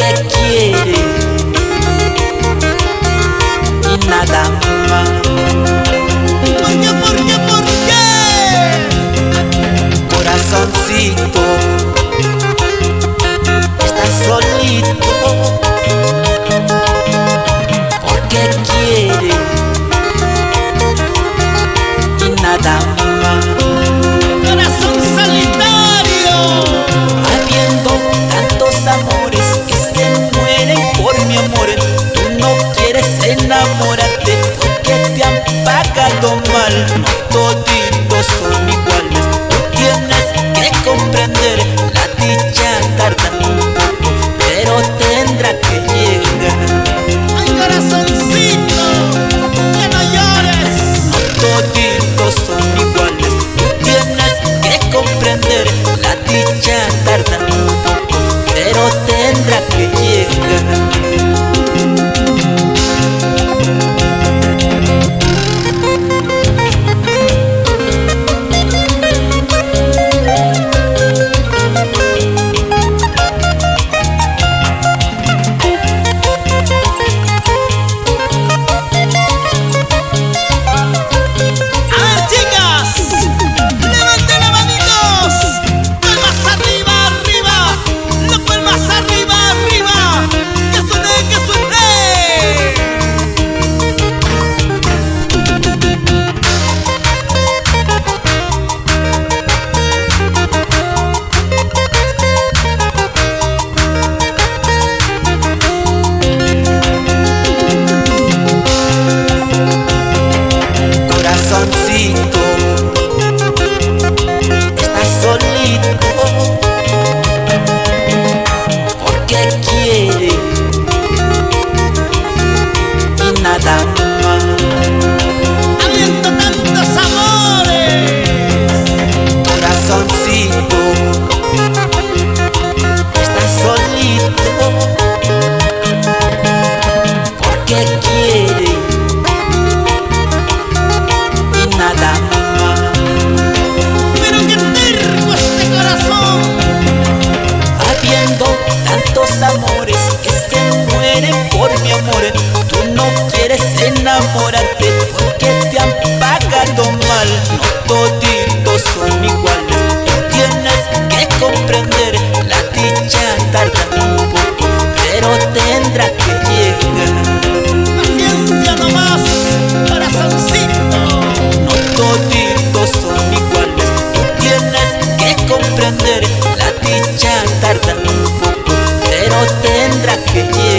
porque quiere y nada más. ¿Por qué? Corazoncito, estás solito porque quiere y nada más. Corazón solitario, Habiendo tantos amores que se mueren por mi amor, tú no quieres enamorarte porque te han pagado mal. No toditos son iguales, tú tienes que comprender. La dicha tarda un poco, pero tendrá que llegar. ay corazoncito, que no llores. No toditos son iguales, tú tienes que comprender. La dicha tarda un poco, pero tendrá que llegar. Corazoncito, estás solito porque quiere y nada más. Habiendo tantos amores, Corazoncito, estás solito porque quiere y nada más. pero qué terco este corazón. Habiendo tantos amores que se mueren por mi amor, tú no quieres enamorarte porque te han pagado mal. No toditos son iguales, tú tienes que comprender. La dicha tarda un poco, pero tendrá que llegar. Paciencia nomás, corazoncito. No toditos son iguales, tú tienes que comprender. La dicha tarda un poco, pero tendrá que llegar.